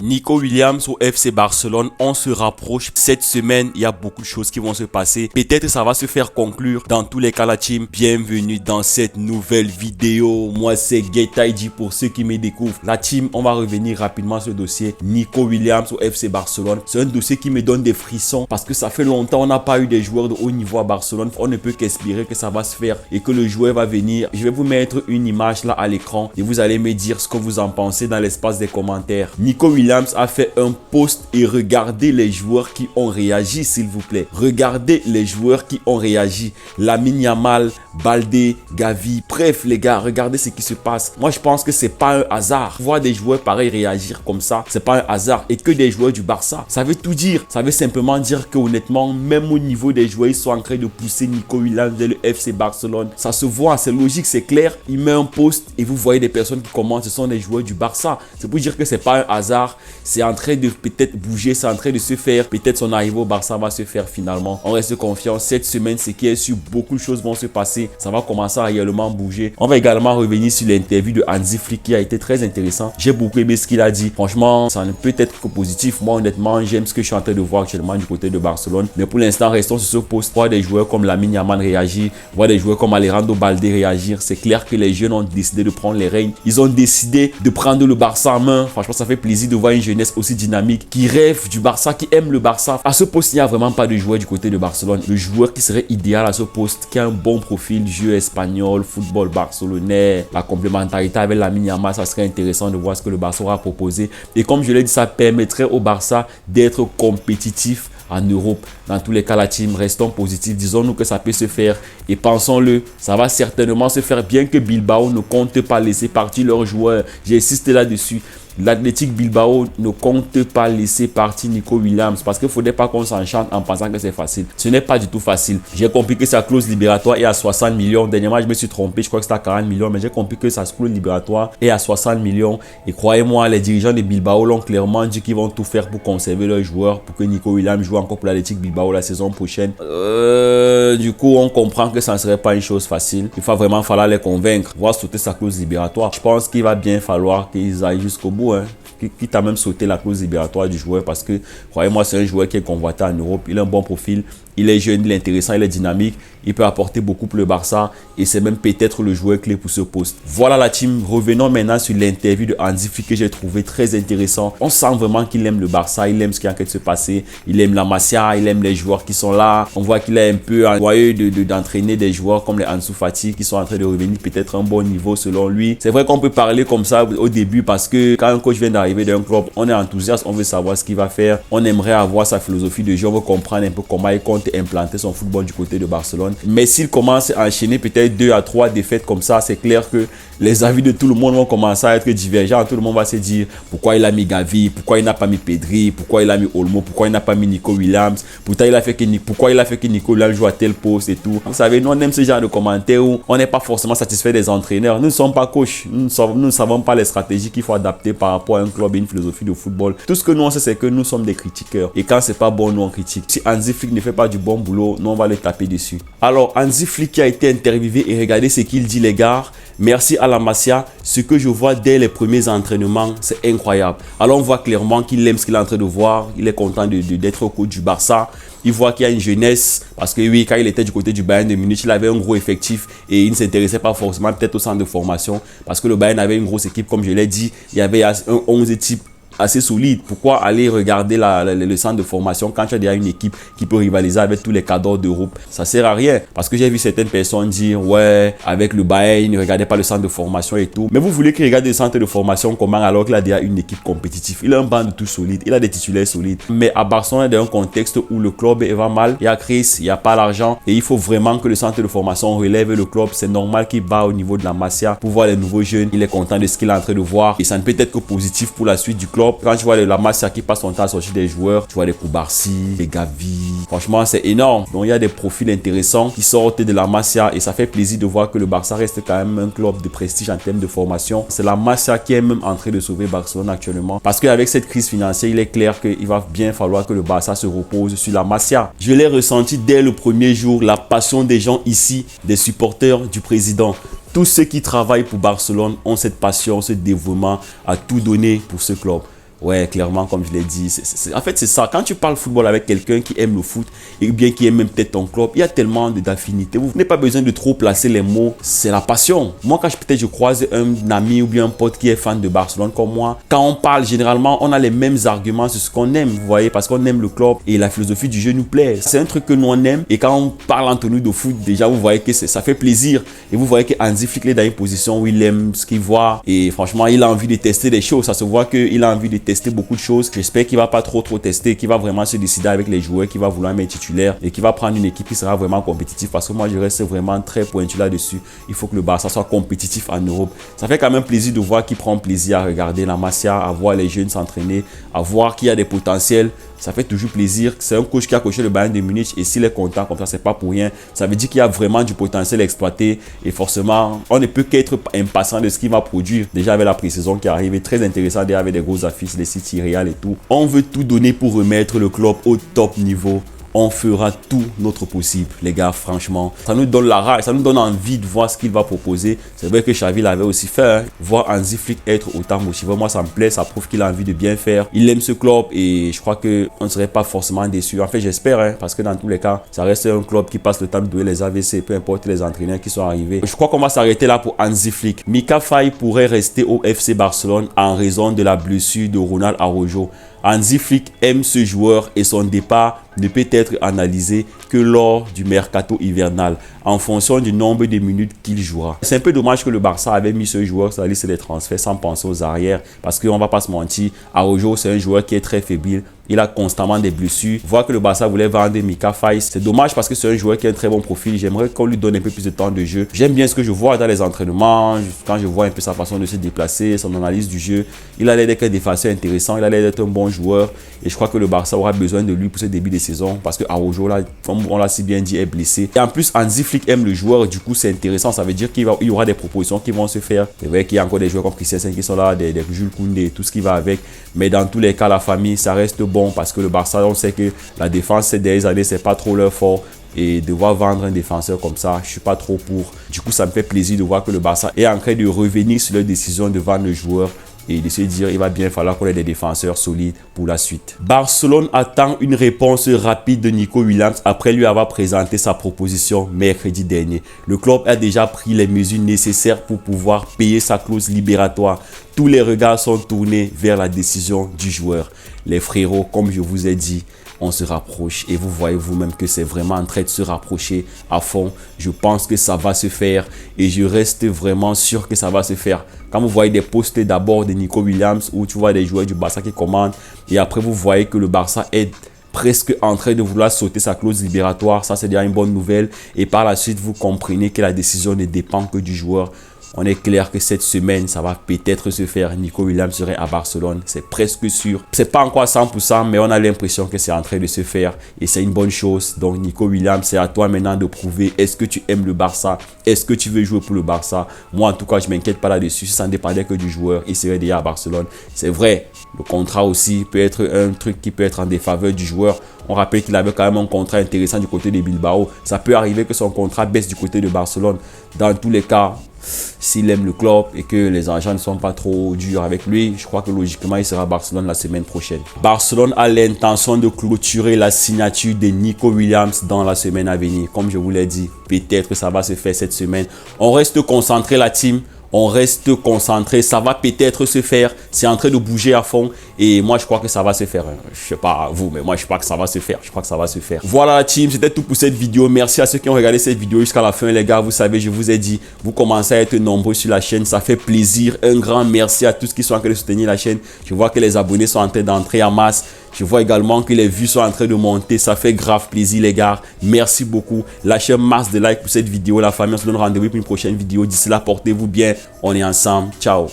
Nico Williams au FC Barcelone, on se rapproche. Cette semaine, il y a beaucoup de choses qui vont se passer. Peut-être ça va se faire conclure. Dans tous les cas, la team, bienvenue dans cette nouvelle vidéo. Moi, c'est Getaidi pour ceux qui me découvrent. La team, on va revenir rapidement sur le dossier Nico Williams au FC Barcelone. C'est un dossier qui me donne des frissons parce que ça fait longtemps on n'a pas eu des joueurs de haut niveau à Barcelone. On ne peut qu'espérer que ça va se faire et que le joueur va venir. Je vais vous mettre une image là à l'écran et vous allez me dire ce que vous en pensez dans l'espace des commentaires. Nico Williams a fait un post et regardez les joueurs qui ont réagi, s'il vous plaît. Regardez les joueurs qui ont réagi. Lamine Yamal, Baldé, Gavi. Bref, les gars, regardez ce qui se passe. Moi, je pense que c'est pas un hasard. Voir des joueurs pareils réagir comme ça, c'est pas un hasard. Et que des joueurs du Barça, ça veut tout dire. Ça veut simplement dire que honnêtement, même au niveau des joueurs, ils sont en train de pousser Nico Williams vers le FC Barcelone. Ça se voit, c'est logique, c'est clair. Il met un post et vous voyez des personnes qui commentent. Ce sont des joueurs du Barça. C'est pour dire que c'est pas un hasard. C'est en train de peut-être bouger, c'est en train de se faire. Peut-être son arrivée au Barça va se faire finalement. On reste confiant. Cette semaine, c'est qui est sûr, beaucoup de choses vont se passer. Ça va commencer à réellement bouger. On va également revenir sur l'interview de Hansi Flick qui a été très intéressant. J'ai beaucoup aimé ce qu'il a dit. Franchement, ça ne peut être que positif. Moi, honnêtement, j'aime ce que je suis en train de voir actuellement du côté de Barcelone. Mais pour l'instant, restons sur ce poste. Voir des joueurs comme Lamine Yamal réagir, voir des joueurs comme Alejandro Baldé réagir. C'est clair que les jeunes ont décidé de prendre les rênes. Ils ont décidé de prendre le Barça en main. Franchement, ça fait plaisir de voir une jeunesse aussi dynamique, qui rêve du Barça, qui aime le Barça. À ce poste, il n'y a vraiment pas de joueur du côté de Barcelone. Le joueur qui serait idéal à ce poste, qui a un bon profil, jeu espagnol, football barcelonais, la complémentarité avec Lamine Yamal, ça serait intéressant de voir ce que le Barça aura proposé. Et comme je l'ai dit, ça permettrait au Barça d'être compétitif en Europe. Dans tous les cas, la team, restons positifs. Disons-nous que ça peut se faire et pensons-le, ça va certainement se faire, bien que Bilbao ne compte pas laisser partir leurs joueurs. J'ai insisté là-dessus. L'Athletic Bilbao ne compte pas laisser partir Nico Williams parce qu'il ne faudrait pas qu'on s'enchante en pensant que c'est facile. Ce n'est pas du tout facile. J'ai compris que sa clause libératoire est à 60 millions. Dernièrement, je me suis trompé. Je crois que c'était à 40 millions. Mais j'ai compris que sa clause libératoire est à 60 millions. Et croyez-moi, les dirigeants de Bilbao l'ont clairement dit qu'ils vont tout faire pour conserver leurs joueurs, pour que Nico Williams joue encore pour l'Athletic Bilbao la saison prochaine. Du coup, on comprend que ça ne serait pas une chose facile. Il va vraiment falloir les convaincre, voir sauter sa clause libératoire. Je pense qu'il va bien falloir qu'ils aillent jusqu'au bout. Quitte à même sauter la clause libératoire du joueur parce que, croyez-moi, c'est un joueur qui est convoité en Europe. Il a un bon profil, il est jeune, il est intéressant, il est dynamique. Il peut apporter beaucoup pour le Barça et c'est même peut-être le joueur clé pour ce poste. Voilà la team. Revenons maintenant sur l'interview de Hansi Flick que j'ai trouvé très intéressant. On sent vraiment qu'il aime le Barça, il aime ce qui est en train de se passer. Il aime la Masia, il aime les joueurs qui sont là. On voit qu'il est un peu envoyé d'entraîner des joueurs comme les Ansu Fati qui sont en train de revenir peut-être à un bon niveau selon lui. C'est vrai qu'on peut parler comme ça au début parce que quand un coach vient d'arriver d'un club, on est enthousiaste, on veut savoir ce qu'il va faire. On aimerait avoir sa philosophie de jeu, on veut comprendre un peu comment il compte implanter son football du côté de Barcelone. Mais s'il commence à enchaîner peut-être 2 à 3 défaites comme ça, c'est clair que les avis de tout le monde vont commencer à être divergents. Tout le monde va se dire pourquoi il a mis Gavi, pourquoi il n'a pas mis Pedri, pourquoi il a mis Olmo, pourquoi il n'a pas mis Nico Williams, pourquoi il a fait que Nico Williams joue à tel poste et tout. Vous savez, nous on aime ce genre de commentaires où on n'est pas forcément satisfait des entraîneurs. Nous ne sommes pas coachs, nous ne savons pas les stratégies qu'il faut adapter par rapport à un club et une philosophie de football. Tout ce que nous on sait, c'est que nous sommes des critiqueurs. Et quand c'est pas bon, nous on critique. Si Hansi Flick ne fait pas du bon boulot, nous on va le taper dessus. Alors, Hansi Flick qui a été interviewé et regardez ce qu'il dit, les gars. Merci à la Masia. Ce que je vois dès les premiers entraînements, c'est incroyable. Alors, on voit clairement qu'il aime ce qu'il est en train de voir. Il est content d'être au coach du Barça. Il voit qu'il y a une jeunesse parce que oui, quand il était du côté du Bayern de Munich, il avait un gros effectif et il ne s'intéressait pas forcément peut-être au centre de formation parce que le Bayern avait une grosse équipe, comme je l'ai dit. Il y avait un 11 types assez solide. Pourquoi aller regarder le centre de formation quand tu as déjà une équipe qui peut rivaliser avec tous les cadres d'Europe? Ça sert à rien. Parce que j'ai vu certaines personnes dire ouais, avec le Bayern, ne regardez pas le centre de formation et tout. Mais vous voulez qu'il regarde le centre de formation comment alors qu'il a déjà une équipe compétitive? Il a un banc de tout solide, il a des titulaires solides. Mais à Barcelone, dans un contexte où le club va mal, il y a crise, il n'y a pas l'argent et il faut vraiment que le centre de formation relève le club. C'est normal qu'il bat au niveau de la Masia pour voir les nouveaux jeunes. Il est content de ce qu'il est en train de voir et ça ne peut être que positif pour la suite du club. Quand tu vois la Masia qui passe son temps à sortir des joueurs, tu vois des Koubarsi, des Gavi. Franchement, c'est énorme. Donc, il y a des profils intéressants qui sortent de la Masia et ça fait plaisir de voir que le Barça reste quand même un club de prestige en termes de formation. C'est la Masia qui est même en train de sauver Barcelone actuellement. Parce qu'avec cette crise financière, il est clair qu'il va bien falloir que le Barça se repose sur la Masia. Je l'ai ressenti dès le premier jour, la passion des gens ici, des supporters du président. Tous ceux qui travaillent pour Barcelone ont cette passion, ce dévouement à tout donner pour ce club. Ouais, clairement, comme je l'ai dit, en fait, c'est ça. Quand tu parles football avec quelqu'un qui aime le foot, et bien qui aime même peut-être ton club, il y a tellement d'affinités. Vous n'avez pas besoin de trop placer les mots. C'est la passion. Moi, quand je croise un ami ou bien un pote qui est fan de Barcelone comme moi, quand on parle, généralement, on a les mêmes arguments sur ce qu'on aime, vous voyez, parce qu'on aime le club et la philosophie du jeu nous plaît. C'est un truc que nous, on aime. Et quand on parle entre nous de foot, déjà, vous voyez que ça fait plaisir. Et vous voyez que Hansi Flick est dans une position où il aime ce qu'il voit. Et franchement, il a envie de tester des choses. Ça se voit qu'il a envie de tester beaucoup de choses. J'espère qu'il va pas trop tester, qu'il va vraiment se décider avec les joueurs, qu'il va vouloir mettre titulaire et qu'il va prendre une équipe qui sera vraiment compétitive, parce que moi je reste vraiment très pointu là-dessus. Il faut que le Barça soit compétitif en Europe. Ça fait quand même plaisir de voir qu'il prend plaisir à regarder la Masia, à voir les jeunes s'entraîner, à voir qu'il y a des potentiels. Ça fait toujours plaisir. C'est un coach qui a coaché le Bayern de Munich et s'il est content comme ça, c'est pas pour rien. Ça veut dire qu'il y a vraiment du potentiel exploité et forcément, on ne peut qu'être impatient de ce qu'il va produire. Déjà avec la pré-saison qui arrive, est très intéressant déjà avec des grosses affiches, les City, Real et tout. On veut tout donner pour remettre le club au top niveau. On fera tout notre possible, les gars, franchement. Ça nous donne la rage, ça nous donne envie de voir ce qu'il va proposer. C'est vrai que Xavi l'avait aussi fait, hein. Voir Hansi Flick être autant motivé, moi ça me plaît, ça prouve qu'il a envie de bien faire. Il aime ce club et je crois qu'on ne serait pas forcément déçu. En fait, j'espère, hein, parce que dans tous les cas, ça reste un club qui passe le temps de douer les AVC, peu importe les entraîneurs qui sont arrivés. Je crois qu'on va s'arrêter là pour Hansi Flick. Mika Faye pourrait rester au FC Barcelone en raison de la blessure de Ronald Araujo. Hansi Flick aime ce joueur et son départ ne peut être analysé que lors du mercato hivernal en fonction du nombre de minutes qu'il jouera. C'est un peu dommage que le Barça avait mis ce joueur sur la liste des transferts sans penser aux arrières, parce qu'on va pas se mentir, Araujo c'est un joueur qui est très fébrile. Il a constamment des blessures. Voir que le Barça voulait vendre Mika Faye, c'est dommage parce que c'est un joueur qui a un très bon profil. J'aimerais qu'on lui donne un peu plus de temps de jeu. J'aime bien ce que je vois dans les entraînements. Quand je vois un peu sa façon de se déplacer, son analyse du jeu, il a l'air d'être un défenseur intéressant. Il a l'air d'être un bon joueur. Et je crois que le Barça aura besoin de lui pour ce début de saison parce que Araujo, là, comme on l'a si bien dit, est blessé. Et en plus, Hansi Flick aime le joueur. Du coup, c'est intéressant. Ça veut dire qu'il y aura des propositions qui vont se faire. C'est vrai qu'il y a encore des joueurs comme Christensen qui sont là, des Jules Koundé, tout ce qui va avec. Mais dans tous les cas, la famille, ça reste bon parce que le Barça, on sait que la défense ces dernières années, c'est pas trop leur fort. Et devoir vendre un défenseur comme ça, je suis pas trop pour. Du coup, ça me fait plaisir de voir que le Barça est en train de revenir sur leur décision de vendre le joueur et de se dire il va bien falloir qu'on ait des défenseurs solides pour la suite. Barcelone attend une réponse rapide de Nico Williams après lui avoir présenté sa proposition mercredi dernier. Le club a déjà pris les mesures nécessaires pour pouvoir payer sa clause libératoire. Tous les regards sont tournés vers la décision du joueur. Les frérots, comme je vous ai dit, on se rapproche et vous voyez vous-même que c'est vraiment en train de se rapprocher à fond. Je pense que ça va se faire et je reste vraiment sûr que ça va se faire. Quand vous voyez des posts d'abord de Nico Williams où tu vois des joueurs du Barça qui commandent et après vous voyez que le Barça est presque en train de vouloir sauter sa clause libératoire, ça c'est déjà une bonne nouvelle et par la suite vous comprenez que la décision ne dépend que du joueur. On est clair que cette semaine, ça va peut-être se faire. Nico Williams serait à Barcelone, c'est presque sûr. C'est pas encore à 100%, mais on a l'impression que c'est en train de se faire et c'est une bonne chose. Donc Nico Williams, c'est à toi maintenant de prouver, est-ce que tu aimes le Barça? Est-ce que tu veux jouer pour le Barça? Moi en tout cas, je m'inquiète pas là-dessus. Si ça ne dépendait que du joueur, il serait déjà à Barcelone. C'est vrai, le contrat aussi peut être un truc qui peut être en défaveur du joueur. On rappelle qu'il avait quand même un contrat intéressant du côté de Bilbao. Ça peut arriver que son contrat baisse du côté de Barcelone. Dans tous les cas, s'il aime le club et que les agents ne sont pas trop durs avec lui, je crois que logiquement il sera à Barcelone la semaine prochaine. Barcelone a l'intention de clôturer la signature de Nico Williams dans la semaine à venir. Comme je vous l'ai dit, peut-être que ça va se faire cette semaine. On reste concentré la team. On reste concentré, ça va peut-être se faire, c'est en train de bouger à fond et moi je crois que ça va se faire. Je sais pas vous, mais moi je crois que ça va se faire, Voilà la team, c'était tout pour cette vidéo. Merci à ceux qui ont regardé cette vidéo jusqu'à la fin les gars. Vous savez, je vous ai dit, vous commencez à être nombreux sur la chaîne, ça fait plaisir. Un grand merci à tous qui sont en train de soutenir la chaîne. Je vois que les abonnés sont en train d'entrer en masse. Je vois également que les vues sont en train de monter. Ça fait grave plaisir les gars. Merci beaucoup. Lâchez un masse de likes pour cette vidéo. La famille, on se donne rendez-vous pour une prochaine vidéo. D'ici là, portez-vous bien. On est ensemble. Ciao.